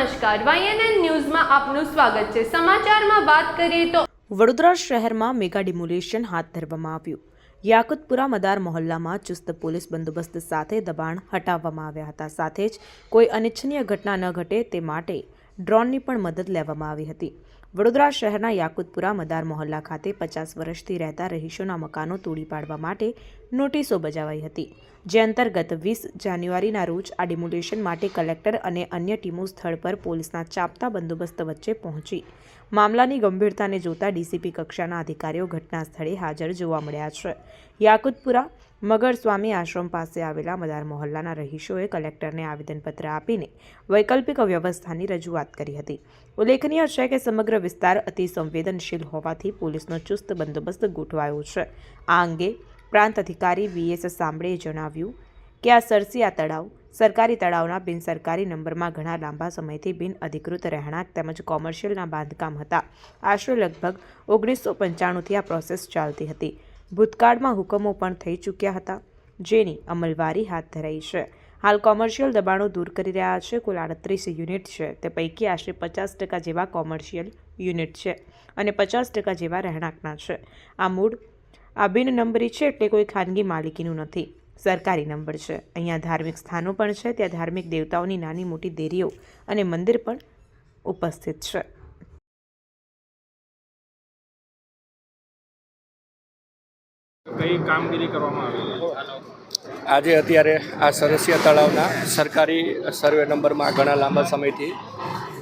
નમસ્કાર, YNN ન્યૂઝમાં આપનું સ્વાગત છે। સમાચારમાં વાત કરીએ તો વડોદરા શહેરમાં મેગા ડિમોલિશન હાથ ધરવામાં આવ્યું। યાકુતપુરા મદાર મોહલ્લામાં ચુસ્ત પોલીસ બંદોબસ્ત સાથે દબાણ હટાવવામાં આવ્યા હતા। સાથે જ કોઈ અનિચ્છનીય ઘટના ન ઘટે તે માટે ડ્રોનની પણ મદદ લેવામાં આવી હતી। વડોદરા શહેરના યાકુતપુરા મદાર મોહલ્લા ખાતે 50 વર્ષથી રહેતા રહીશોના મકાનો તોડી પાડવા માટે નોટિસો બજાવાઈ હતી, જે અંતર્ગત 20 જાન્યુઆરીના રોજ આ ડિમોલિશન માટે કલેક્ટર અને અન્ય ટીમો સ્થળ પર પોલીસના ચાપતા બંદોબસ્ત વચ્ચે પહોંચી મામલાની ગંભીરતાને જોતા ડીસીપી કક્ષાના અધિકારીઓ ઘટના સ્થળે હાજર જોવા મળ્યા છે। યાકુતપુરા મગર સ્વામી આશ્રમ પાસે આવેલા મદાર મોહલ્લાના રહીશોએ કલેક્ટરને આવેદનપત્ર આપીને વૈકલ્પિક વ્યવસ્થાની રજૂઆત કરી હતી। ઉલ્લેખનીય છે કે સમગ્ર વિસ્તાર અતિ સંવેદનશીલ હોવાથી પોલીસનો ચુસ્ત બંદોબસ્ત ગોઠવાયો છે। આ અંગે પ્રાંત અધિકારી VS સાંબળેએ જણાવ્યું કે આ સરસિયા તળાવ સરકારી તળાવના બિનસરકારી નંબરમાં ઘણા લાંબા સમયથી બિન અધિકૃત રહેણાંક તેમજ કોમર્શિયલના બાંધકામ હતા। આશરે લગભગ 1995થી આ પ્રોસેસ ચાલતી હતી। ભૂતકાળમાં હુકમો પણ થઈ ચૂક્યા હતા, જેની અમલવારી હાથ ધરાઈ છે। હાલ કોમર્શિયલ દબાણો દૂર કરી રહ્યા છે। કુલ 38 યુનિટ છે, તે પૈકી આશરે 50% જેવા કોમર્શિયલ યુનિટ છે અને 50% જેવા રહેણાંકના છે। આ બિન નંબરી છે, એટલે કોઈ ખાનગી માલિકીનું નથી, સરકારી નંબર છે। અહીંયા ધાર્મિક સ્થાનો પણ છે, ત્યાં ધાર્મિક દેવતાઓની નાની મોટી દેરીઓ અને મંદિર પણ ઉપસ્થિત છે। કઈ કામગીરી કરવામાં આવી? આજે અત્યારે આ સરસિયા તળાવના સરકારી સર્વે નંબરમાં ઘણા લાંબા સમયથી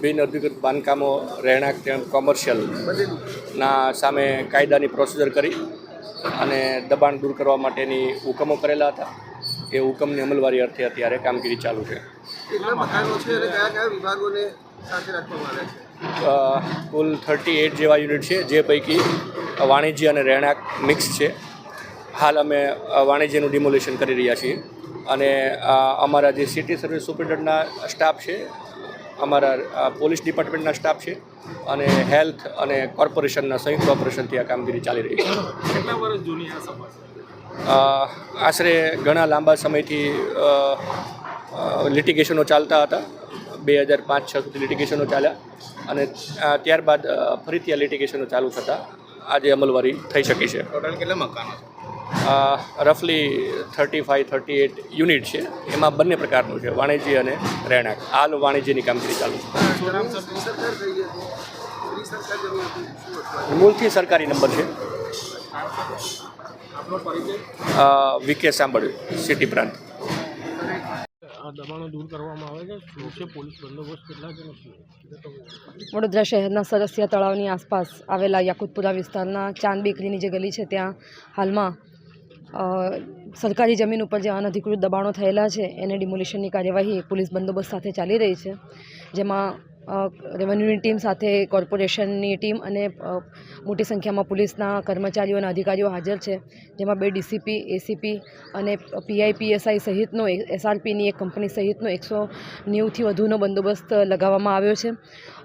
બિન અધિકૃત બાંધકામો રહેણાંક તેમજ કોમર્શિયલના સામે કાયદાની પ્રોસિજર કરી અને દબાણ દૂર કરવા માટેની હુકમો કરેલા હતા। એ હુકમની અમલવારી અર્થે અત્યારે કામગીરી ચાલુ છે। કેટલા મકાનો છે અને કયા કયા વિભાગોને સાથે રાખવામાં આવ્યા છે? કુલ 38 જેવા યુનિટ છે, જે પૈકી વાણિજ્ય અને રહેણાંક મિક્સ છે। હાલ અમે વાણિજ્યનું ડિમોલિશન કરી રહ્યા છીએ અને અમારા જે સિટી સર્વિસ સુપ્રિન્ટેન્ડન્ટના સ્ટાફ છે, અમારા પોલીસ ડિપાર્ટમેન્ટના સ્ટાફ છે અને હેલ્થ અને કોર્પોરેશનના સંયુક્ત ઓપરેશનથી આ કામગીરી ચાલી રહી છે। કેટલા વર્ષ જૂની આ સમસ્યા? આશરે ઘણા લાંબા સમયથી લિટિગેશનો ચાલતા હતા। 2005-6 સુધી લિટિગેશનો ચાલ્યા અને ત્યારબાદ ફરીથી આ લિટિગેશનો ચાલુ થતાં આજે અમલવારી થઈ શકી છે। ટોટલ કેટલા મકાનો છે? રફલી 35-38 યુનિટ છે। એમાં બંને પ્રકારનું છે, વાણિજ્ય અને રહેણાંક। હાલ વાણિજ્યની કામગીરી ચાલુ છે। મૂળથી સરકારી નંબર છે। આપનો પરિચય? VK સાંબળ, સિટી પ્રાંત। આ દબાણો દૂર કરવામાં આવે છે, પોલીસ બંદોબસ્ત કેટલા છે? વડોદરા શહેરના સરસિયા તળાવની આસપાસ આવેલા યાકુતપુરા વિસ્તારના ચાંદ બેકરીની જે ગલી છે, ત્યાં હાલમાં સરકારી જમીન ઉપર જે અનધિકૃત દબાણો થયેલા છે એને ડિમોલિશનની કાર્યવાહી પોલીસ બંદોબસ્ત સાથે ચાલી રહી છે, જેમાં રેવન્યુની ટીમ સાથે કોર્પોરેશનની ટીમ અને મોટી સંખ્યામાં પોલીસના કર્મચારીઓ અને અધિકારીઓ હાજર છે, જેમાં 2 DCP, ACP અને PI PSI સહિતનો SRPની એક કંપની સહિતનો 190થી વધુનો બંદોબસ્ત લગાવવામાં આવ્યો છે।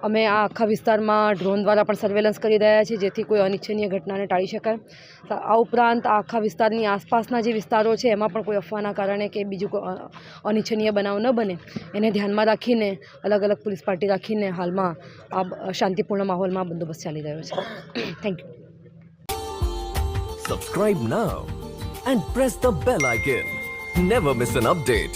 અમે આ આખા વિસ્તારમાં ડ્રોન દ્વારા પણ સર્વેલન્સ કરી રહ્યા છીએ, જેથી કોઈ અનિચ્છનીય ઘટનાને ટાળી શકાય। આ ઉપરાંત આ આખા વિસ્તારની આસપાસના જે વિસ્તારો છે એમાં પણ કોઈ અફવાના કારણે કે બીજું કોઈ અનિચ્છનીય બનાવ ન બને એને ધ્યાનમાં રાખીને અલગ અલગ પોલીસ પાર્ટી રાખીને હાલમાં આ શાંતિપૂર્ણ માહોલમાં બંદોબસ્ત ચાલી રહ્યો છે। Thank you. Subscribe now and press the bell icon. Never miss an update.